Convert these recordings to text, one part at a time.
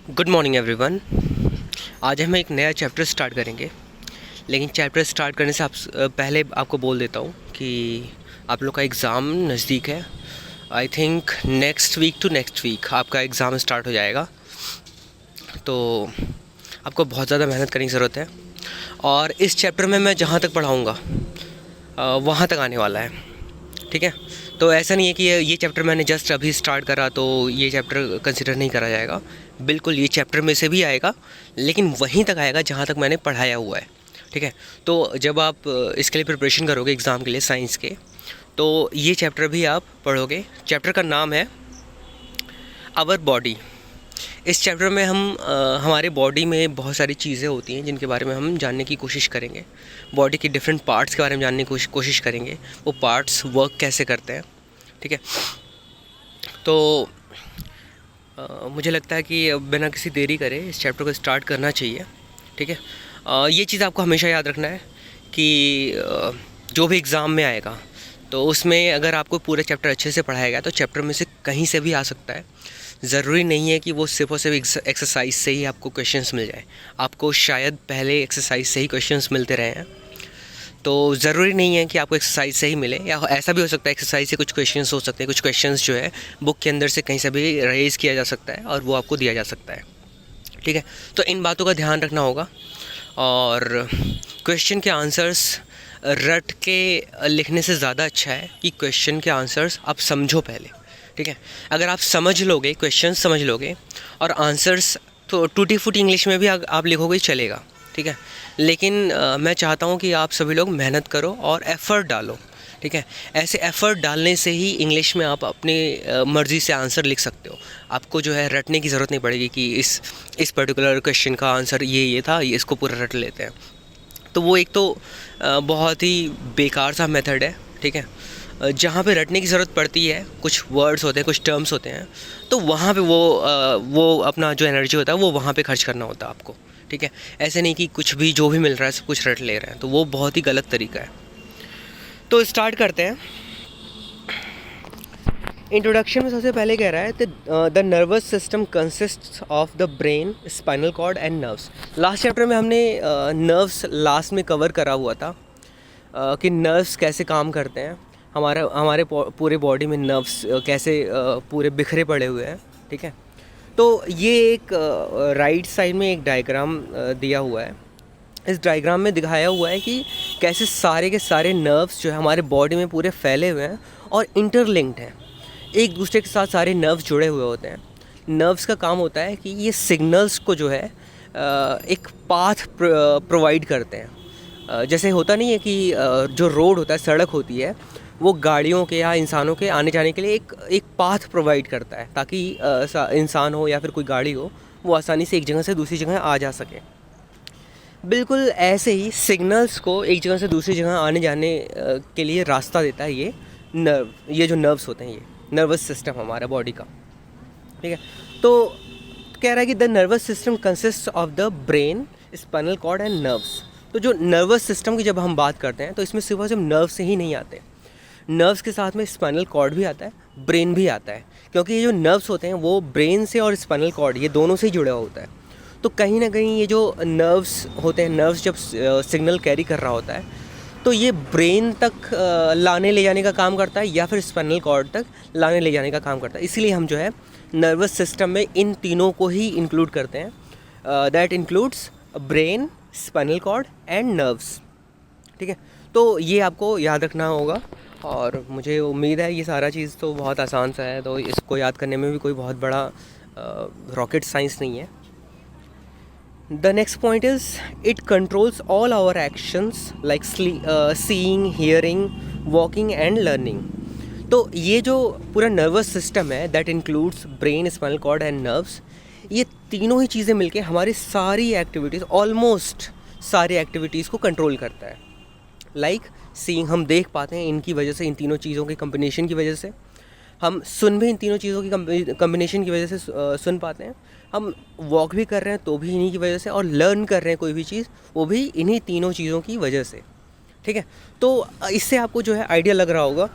Good morning everyone. आज हम एक नया चैप्टर स्टार्ट करेंगे, लेकिन चैप्टर स्टार्ट करने से पहले आपको बोल देता हूँ कि आप लोग का एग्ज़ाम नज़दीक है। आई थिंक नेक्स्ट वीक आपका एग्ज़ाम स्टार्ट हो जाएगा, तो आपको बहुत ज़्यादा मेहनत करने की ज़रूरत है। और इस चैप्टर में मैं जहाँ तक पढ़ाऊँगा वहाँ तक आने वाला है, ठीक है। तो ऐसा नहीं है कि ये चैप्टर मैंने जस्ट अभी स्टार्ट करा तो ये चैप्टर कंसिडर नहीं करा जाएगा। बिल्कुल ये चैप्टर में से भी आएगा, लेकिन वहीं तक आएगा जहाँ तक मैंने पढ़ाया हुआ है, ठीक है। तो जब आप इसके लिए प्रिपरेशन करोगे एग्ज़ाम के लिए साइंस के, तो ये चैप्टर भी आप पढ़ोगे। चैप्टर का नाम है आवर बॉडी। इस चैप्टर में हम हमारे बॉडी में बहुत सारी चीज़ें होती हैं जिनके बारे में हम जानने की कोशिश करेंगे। बॉडी के डिफरेंट पार्ट्स के बारे में जानने की कोशिश करेंगे, वो पार्ट्स वर्क कैसे करते हैं, ठीक है। तो मुझे लगता है कि बिना किसी देरी करे इस चैप्टर को स्टार्ट करना चाहिए, ठीक है। ये चीज़ आपको हमेशा याद रखना है कि जो भी एग्ज़ाम में आएगा तो उसमें अगर आपको पूरा चैप्टर अच्छे से पढ़ाया गया तो चैप्टर में से कहीं से भी आ सकता है। ज़रूरी नहीं है कि वो सिर्फ़ और सिर्फ एक्सरसाइज से ही आपको क्वेश्चंस मिल जाए। आपको शायद पहले एक्सरसाइज से ही क्वेश्चंस मिलते रहे हैं, तो ज़रूरी नहीं है कि आपको एक्सरसाइज से ही मिले, या ऐसा भी हो सकता है एक्सरसाइज से कुछ क्वेश्चंस हो सकते हैं। कुछ क्वेश्चंस जो है बुक के अंदर से कहीं से भी रेज़ किया जा सकता है और वो आपको दिया जा सकता है, ठीक है। तो इन बातों का ध्यान रखना होगा। और क्वेश्चन के आंसर्स रट के लिखने से ज़्यादा अच्छा है कि क्वेश्चन के आंसर्स आप समझो पहले, ठीक है। अगर आप समझ लोगे, क्वेश्चन समझ लोगे और आंसर्स तो टूटी फूटी इंग्लिश में भी आप लिखोगे चलेगा, ठीक है। लेकिन मैं चाहता हूँ कि आप सभी लोग मेहनत करो और एफ़र्ट डालो, ठीक है। ऐसे एफ़र्ट डालने से ही इंग्लिश में आप अपनी मर्ज़ी से आंसर लिख सकते हो। आपको जो है रटने की ज़रूरत नहीं पड़ेगी कि इस पर्टिकुलर क्वेश्चन का आंसर ये था, ये इसको पूरा रट लेते हैं। तो वो एक तो बहुत ही बेकार सा मेथड है, ठीक है। जहाँ पे रटने की ज़रूरत पड़ती है, कुछ वर्ड्स होते हैं, कुछ टर्म्स होते हैं, तो वहाँ पे वो अपना जो एनर्जी होता है वो वहाँ पे खर्च करना होता है आपको, ठीक है। ऐसे नहीं कि कुछ भी जो भी मिल रहा है सब कुछ रट ले रहे हैं, तो वो बहुत ही गलत तरीका है। तो स्टार्ट करते हैं। इंट्रोडक्शन में सबसे पहले कह रहा है the nervous system consists of the brain, spinal cord and nerves. Last chapter में हमने नर्व्स लास्ट में कवर करा हुआ था कि नर्व्स कैसे काम करते हैं। हमारे पूरे बॉडी में नर्व्स कैसे पूरे बिखरे पड़े हुए हैं, ठीक है। तो ये एक राइट साइड में एक डायग्राम दिया हुआ है। इस डायग्राम में दिखाया हुआ है कि कैसे सारे के सारे नर्व्स जो है हमारे बॉडी में पूरे फैले हुए हैं और इंटरलिंक्ड हैं, एक दूसरे के साथ सारे नर्व्स जुड़े हुए होते हैं। नर्व्स का काम होता है कि ये सिग्नल्स को जो है एक पाथ प्रोवाइड करते हैं। जैसे होता नहीं है कि जो रोड होता है, सड़क होती है, वो गाड़ियों के या इंसानों के आने जाने के लिए एक पाथ प्रोवाइड करता है, ताकि इंसान हो या फिर कोई गाड़ी हो वो आसानी से एक जगह से दूसरी जगह आ जा सके। बिल्कुल ऐसे ही सिग्नल्स को एक जगह से दूसरी जगह आने जाने के लिए रास्ता देता है ये जो नर्व्स होते हैं, ये नर्वस सिस्टम हमारा बॉडी का, ठीक है। तो कह रहा है कि the nervous system consist of the brain, spinal cord and nerves. तो जो नर्वस सिस्टम की जब हम बात करते हैं तो इसमें सिर्फ और सिर्फ नर्व से ही नहीं आते। नर्व्स के साथ में स्पाइनल कॉर्ड भी आता है, ब्रेन भी आता है, क्योंकि ये जो नर्व्स होते हैं वो ब्रेन से और स्पाइनल कॉर्ड ये दोनों से ही जुड़ा होता है। तो कहीं ना कहीं ये जो नर्व्स होते हैं, नर्व्स जब सिग्नल कैरी कर रहा होता है तो ये ब्रेन तक लाने ले जाने का काम करता है या फिर स्पाइनल कॉर्ड तक लाने ले जाने का काम करता है। इसीलिए हम जो है नर्वस सिस्टम में इन तीनों को ही इंक्लूड करते हैं। That includes brain, spinal cord and nerves, ठीक है। तो ये आपको याद रखना होगा और मुझे उम्मीद है ये सारा चीज़ तो बहुत आसान सा है, तो इसको याद करने में भी कोई बहुत बड़ा रॉकेट साइंस नहीं है। The next point is it controls all our actions like seeing, hearing, walking and learning. तो ये जो पूरा नर्वस सिस्टम है that includes brain, spinal cord and nerves, ये तीनों ही चीज़ें मिलके हमारी सारी एक्टिविटीज़, ऑलमोस्ट सारी एक्टिविटीज़ को कंट्रोल करता है। लाइक सीइंग, हम देख पाते हैं इनकी वजह से, इन तीनों चीज़ों के कम्बिनेशन की वजह से। हम सुन भी इन तीनों चीज़ों की कम्बिनेशन की वजह से सुन पाते हैं। हम वॉक भी कर रहे हैं तो भी इन्हीं की वजह से, और लर्न कर रहे हैं कोई भी चीज़ वो भी इन्हीं तीनों चीज़ों की वजह से, ठीक है। तो इससे आपको जो है आइडिया लग रहा होगा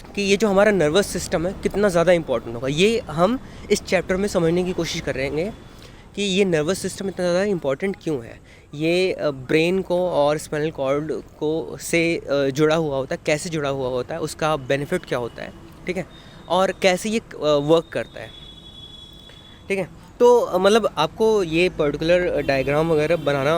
कि ये जो हमारा नर्वस सिस्टम है कितना ज़्यादा इम्पोर्टेंट होगा। ये हम इस चैप्टर में समझने की कोशिश करेंगे कि ये नर्वस सिस्टम इतना ज़्यादा इम्पोर्टेंट क्यों है, ये ब्रेन को और स्पाइनल कॉर्ड को से जुड़ा हुआ होता है, कैसे जुड़ा हुआ होता है, उसका बेनिफिट क्या होता है, ठीक है, और कैसे ये वर्क करता है, ठीक है। तो मतलब आपको ये पर्टिकुलर डायग्राम वगैरह बनाना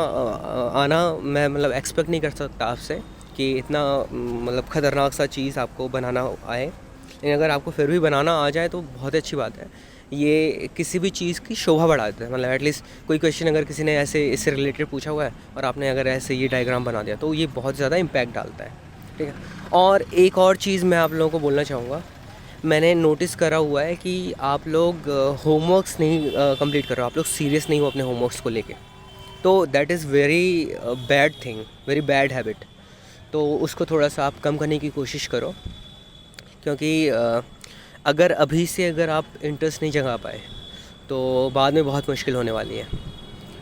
आना मैं मतलब एक्सपेक्ट नहीं कर सकता आपसे कि इतना मतलब ख़तरनाक सा चीज़ आपको बनाना आए, लेकिन अगर आपको फिर भी बनाना आ जाए तो बहुत अच्छी बात है। ये किसी भी चीज़ की शोभा बढ़ा देता है। मतलब एटलीस्ट कोई क्वेश्चन अगर किसी ने ऐसे इससे रिलेटेड पूछा हुआ है और आपने अगर ऐसे ये डायग्राम बना दिया तो ये बहुत ज़्यादा इम्पैक्ट डालता है, ठीक है। और एक और चीज़ मैं आप लोगों को बोलना चाहूँगा, मैंने नोटिस करा हुआ है कि आप लोग होमवर्क्स नहीं कंप्लीट कर रहे हो, आप लोग सीरियस नहीं हो अपने होमवर्क्स को लेके, तो that is very bad thing, very bad habit. तो उसको थोड़ा सा आप कम करने की कोशिश करो, क्योंकि अगर अभी से अगर आप इंटरेस्ट नहीं जगा पाए तो बाद में बहुत मुश्किल होने वाली है,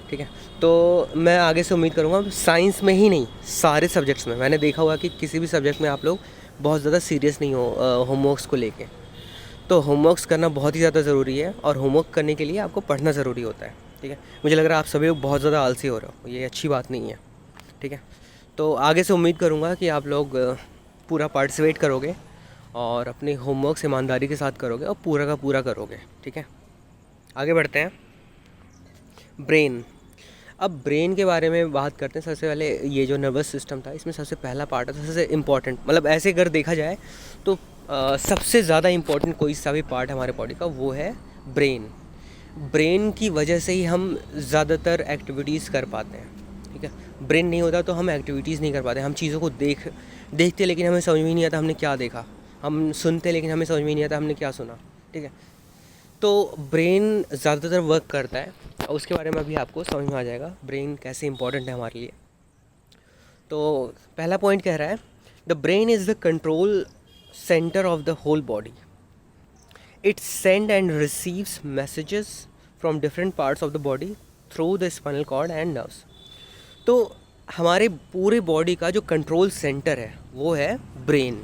ठीक है। तो मैं आगे से उम्मीद करूँगा साइंस में ही नहीं, सारे सब्जेक्ट्स में मैंने देखा हुआ कि किसी भी सब्जेक्ट में आप लोग बहुत ज़्यादा सीरियस नहीं हो होमवर्क्स को लेके। तो होमवर्क्स करना बहुत ही ज़्यादा ज़रूरी है, और होमवर्क करने के लिए आपको पढ़ना ज़रूरी होता है, ठीक है। मुझे लग रहा है आप सभी लोग बहुत ज़्यादा आलसी हो रहे हो, ये अच्छी बात नहीं है, ठीक है। तो आगे से उम्मीद करूँगा कि आप लोग पूरा पार्टिसिपेट करोगे और अपने होमवर्क्स ईमानदारी के साथ करोगे और पूरा का पूरा करोगे, ठीक है। आगे बढ़ते हैं। ब्रेन। अब ब्रेन के बारे में बात करते हैं। सबसे पहले ये जो नर्वस सिस्टम था, इसमें सबसे पहला पार्ट है, सबसे इम्पॉर्टेंट, मतलब ऐसे अगर देखा जाए तो सबसे ज़्यादा इम्पॉर्टेंट कोई सा भी पार्ट हमारे बॉडी का वो है ब्रेन। ब्रेन की वजह से ही हम ज़्यादातर एक्टिविटीज़ कर पाते हैं, ठीक है। ब्रेन नहीं होता तो हम एक्टिविटीज़ नहीं कर पाते। हम चीज़ों को देखते लेकिन हमें समझ में नहीं आता हमने क्या देखा, हम सुनते लेकिन हमें समझ में नहीं आता हमने क्या सुना, ठीक है। तो ब्रेन ज़्यादातर वर्क करता है, और उसके बारे में अभी आपको समझ में आ जाएगा ब्रेन कैसे इंपॉर्टेंट है हमारे लिए। तो पहला पॉइंट कह रहा है, the brain is the control centre of the whole body. It send and receives messages from different parts of the body through the spinal cord and nerves. तो हमारे पूरे बॉडी का जो कंट्रोल सेंटर है वो है brain.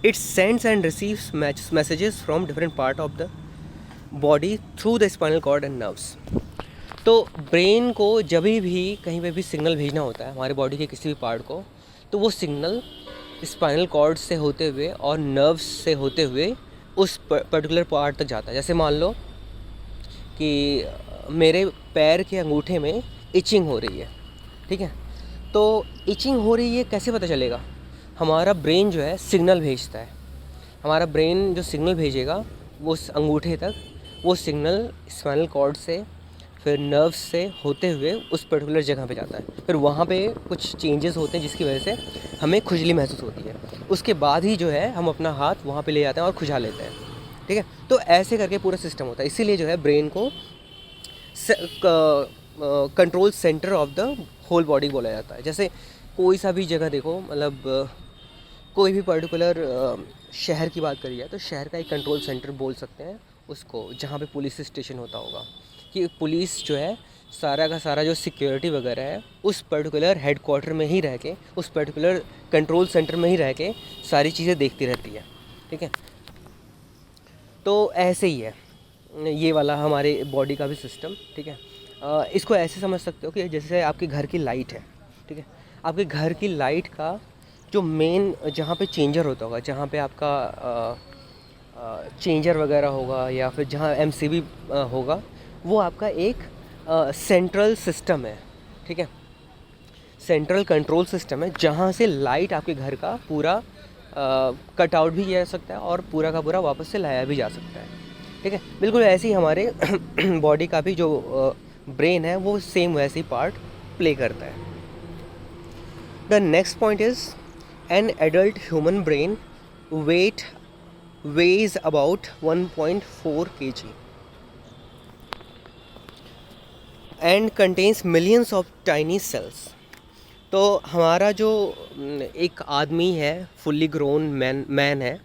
It sends and receives messages from different part of the body through the spinal cord and nerves. तो brain को जब भी कहीं पे भी सिग्नल भेजना होता है हमारे बॉडी के किसी भी पार्ट को, तो वो सिग्नल स्पाइनल कॉर्ड से होते हुए और नर्व्स से होते हुए उस पर्टिकुलर पार्ट तक जाता है। जैसे मान लो कि मेरे पैर के अंगूठे में इचिंग हो रही है, ठीक है। तो इचिंग हो रही है कैसे पता चलेगा? हमारा ब्रेन जो है सिग्नल भेजता है। हमारा ब्रेन जो सिग्नल भेजेगा वो उस अंगूठे तक, वो सिग्नल स्पाइनल कॉर्ड से फिर नर्व्स से होते हुए उस पर्टिकुलर जगह पे जाता है। फिर वहाँ पे कुछ चेंजेस होते हैं जिसकी वजह से हमें खुजली महसूस होती है। उसके बाद ही जो है हम अपना हाथ वहाँ पे ले जाते हैं और खुजा लेते हैं, ठीक है। तो ऐसे करके पूरा सिस्टम होता है। इसीलिए जो है ब्रेन को control centre of the whole body बोला जाता है। जैसे कोई सा भी जगह देखो, मतलब कोई भी पर्टिकुलर शहर की बात करी जाए तो शहर का एक कंट्रोल सेंटर बोल सकते हैं उसको, जहाँ पे पुलिस स्टेशन होता होगा, कि पुलिस जो है सारा का सारा जो सिक्योरिटी वगैरह है उस पर्टिकुलर हेडक्वार्टर में ही रह के, उस पर्टिकुलर कंट्रोल सेंटर में ही रह के सारी चीज़ें देखती रहती है, ठीक है। तो ऐसे ही है ये वाला हमारे बॉडी का भी सिस्टम, ठीक है। इसको ऐसे समझ सकते हो कि जैसे आपके घर की लाइट है, ठीक है। आपके घर की लाइट का जो मेन जहाँ पे चेंजर होता होगा, जहाँ पे आपका चेंजर वगैरह होगा या फिर जहाँ एमसीबी होगा, वो आपका एक सेंट्रल सिस्टम है, ठीक है। सेंट्रल कंट्रोल सिस्टम है जहाँ से लाइट आपके घर का पूरा कट आउट भी किया जा सकता है और पूरा का पूरा वापस से लाया भी जा सकता है, ठीक है। बिल्कुल ऐसे ही हमारे बॉडी का भी जो ब्रेन है वो सेम वैसे ही पार्ट प्ले करता है। The next point is an adult human brain weighs about 1.4 kg and contains millions of tiny cells। तो हमारा जो एक आदमी है, फुल्ली ग्रोन मैन है,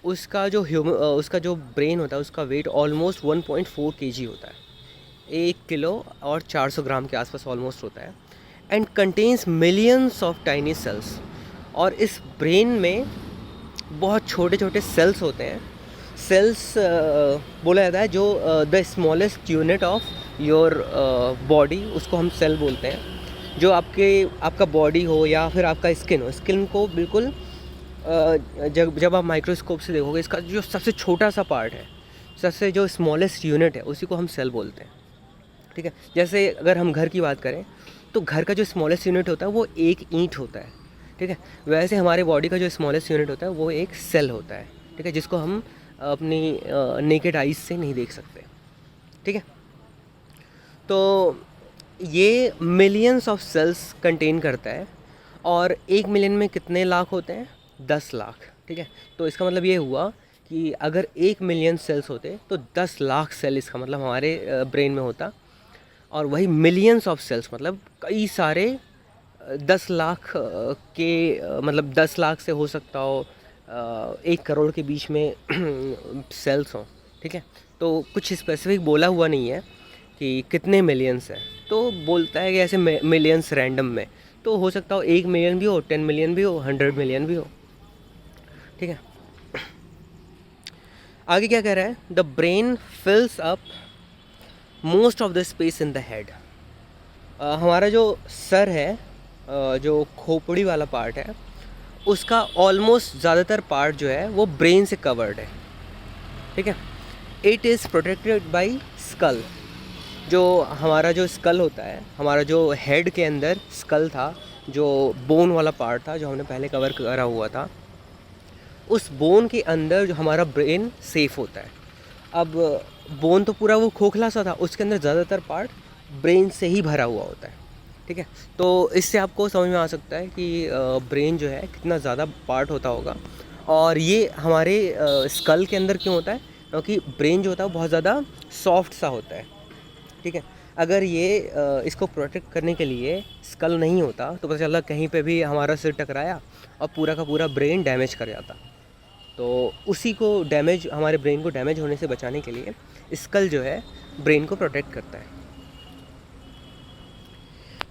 उसका जो ब्रेन होता है उसका वेट ऑलमोस्ट 1.4 kg होता है, 1 किलो और 400 ग्राम के आसपास ऑलमोस्ट होता है। And contains millions of tiny cells. और इस ब्रेन में बहुत छोटे छोटे सेल्स होते हैं। सेल्स बोला जाता है जो the smallest unit of your body, उसको हम सेल बोलते हैं। जो आपका बॉडी हो या फिर आपका स्किन हो, स्किन को बिल्कुल जब आप माइक्रोस्कोप से देखोगे, इसका जो सबसे छोटा सा पार्ट है, सबसे जो स्मॉलेस्ट यूनिट है, उसी को हम सेल बोलते हैं। ठीक है, जैसे अगर हम घर की बात करें तो घर का जो स्मॉलेस्ट यूनिट होता है वो एक ईंट होता है। ठीक है, वैसे हमारे बॉडी का जो स्मॉलेस्ट यूनिट होता है वो एक सेल होता है। ठीक है, जिसको हम अपनी नेकेड आइज से नहीं देख सकते। ठीक है, तो ये मिलियंस ऑफ सेल्स कंटेन करता है। और 1 मिलियन में कितने लाख होते हैं? 10 लाख। ठीक है, तो इसका मतलब ये हुआ कि अगर 1 मिलियन सेल्स होते तो 10 लाख सेल इसका मतलब हमारे ब्रेन में होता। और वही मिलियंस ऑफ सेल्स मतलब कई सारे 10 लाख मतलब 10 लाख से हो सकता हो 1 करोड़ के बीच में सेल्स हों। ठीक है, तो कुछ स्पेसिफिक बोला हुआ नहीं है कि कितने मिलियंस है, तो बोलता है कि ऐसे मिलियंस रैंडम में, तो हो सकता हो 1 मिलियन भी हो, 10 मिलियन भी हो, 100 मिलियन भी हो। ठीक है, आगे क्या कह रहा है? The brain फिल्स up most of the space in the head. हमारा जो सर है, जो खोपड़ी वाला पार्ट है, उसका ऑलमोस्ट ज़्यादातर पार्ट जो है वो ब्रेन से कवर्ड है। ठीक है, it is protected by skull. जो हमारा जो स्कल होता है, हमारा जो हेड के अंदर स्कल था, जो बोन वाला पार्ट था जो हमने पहले कवर करा हुआ था, उस बोन के अंदर जो हमारा ब्रेन सेफ होता है। अब बोन तो पूरा वो खोखला सा था, उसके अंदर ज़्यादातर पार्ट ब्रेन से ही भरा हुआ होता है। ठीक है, तो इससे आपको समझ में आ सकता है कि ब्रेन जो है कितना ज़्यादा पार्ट होता होगा। और ये हमारे स्कल के अंदर क्यों होता है? क्योंकि ब्रेन जो होता है वो बहुत ज़्यादा सॉफ्ट सा होता है। ठीक है, अगर ये इसको प्रोटेक्ट करने के लिए स्कल नहीं होता तो पता चला कहीं पे भी हमारा सिर टकराया और पूरा का पूरा ब्रेन डैमेज कर जाता। तो उसी को डैमेज, हमारे ब्रेन को डैमेज होने से बचाने के लिए स्कल जो है ब्रेन को प्रोटेक्ट करता है।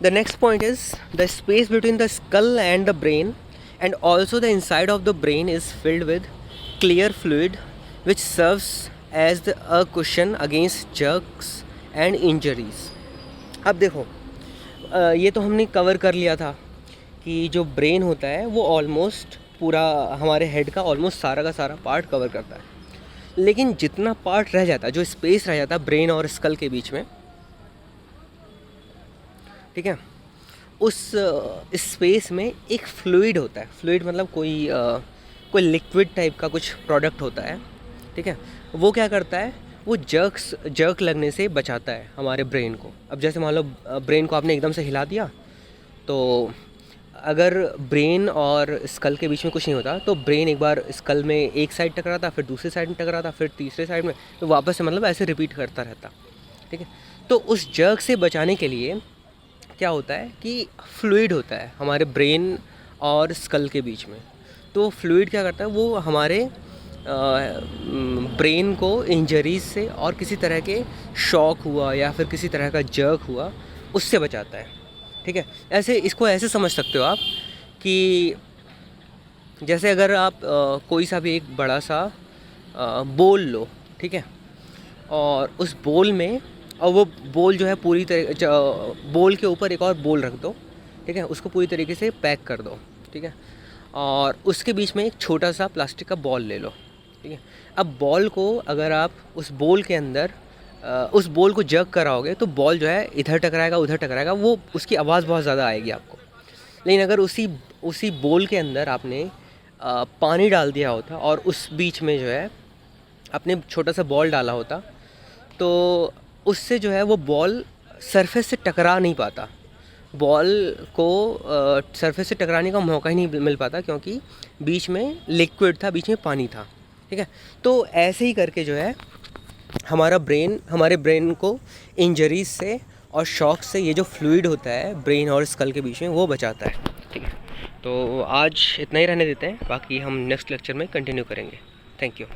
The next point is the space between the skull and the brain and also the inside of the brain is filled with clear fluid which serves as a cushion against jerks and injuries. अब देखो, ये तो हमने cover कर लिया था कि जो ब्रेन होता है वो ऑलमोस्ट पूरा हमारे हेड का ऑलमोस्ट सारा का सारा पार्ट कवर करता है। लेकिन जितना पार्ट रह जाता है, जो स्पेस रह जाता है ब्रेन और स्कल के बीच में, ठीक है, उस स्पेस में एक फ्लूइड होता है। फ्लूइड मतलब कोई लिक्विड टाइप का कुछ प्रोडक्ट होता है। ठीक है, वो क्या करता है? वो जर्क लगने से बचाता है हमारे ब्रेन को। अब जैसे मान लो ब्रेन को आपने एकदम से हिला दिया, तो अगर ब्रेन और स्कल के बीच में कुछ नहीं होता तो ब्रेन एक बार स्कल में एक साइड टकराता, फिर दूसरी साइड में टकराता, फिर तीसरे साइड में, तो वापस से मतलब ऐसे रिपीट करता रहता। ठीक है, तो उस जर्क से बचाने के लिए क्या होता है कि फ्लूइड होता है हमारे ब्रेन और स्कल के बीच में। तो फ्लूइड क्या करता है? वो हमारे ब्रेन को इंजरीज से और किसी तरह के शॉक हुआ या फिर किसी तरह का जर्क हुआ उससे बचाता है। ठीक है, ऐसे इसको ऐसे समझ सकते हो आप कि जैसे अगर आप कोई सा भी एक बड़ा सा बोल लो, ठीक है, और उस बोल में, और वो बोल जो है पूरी तरह बोल के ऊपर एक और बोल रख दो। ठीक है, उसको पूरी तरीके से पैक कर दो। ठीक है, और उसके बीच में एक छोटा सा प्लास्टिक का बॉल ले लो। ठीक है, अब बॉल को अगर आप उस बोल के अंदर उस बॉल को जर्क कराओगे तो बॉल जो है इधर टकराएगा उधर टकराएगा, वो उसकी आवाज़ बहुत ज़्यादा आएगी आपको। लेकिन अगर उसी बॉल के अंदर आपने पानी डाल दिया होता और उस बीच में जो है आपने छोटा सा बॉल डाला होता, तो उससे जो है वो बॉल सरफेस से टकरा नहीं पाता। बॉल को सरफेस से टकराने का मौका ही नहीं मिल पाता क्योंकि बीच में लिक्विड था, बीच में पानी था। ठीक है, तो ऐसे ही करके जो है हमारे ब्रेन को इंजरीज से और शॉक से ये जो फ्लूइड होता है ब्रेन और स्कल के बीच में वो बचाता है। ठीक है, तो आज इतना ही रहने देते हैं, बाकी हम नेक्स्ट लेक्चर में कंटिन्यू करेंगे। Thank you.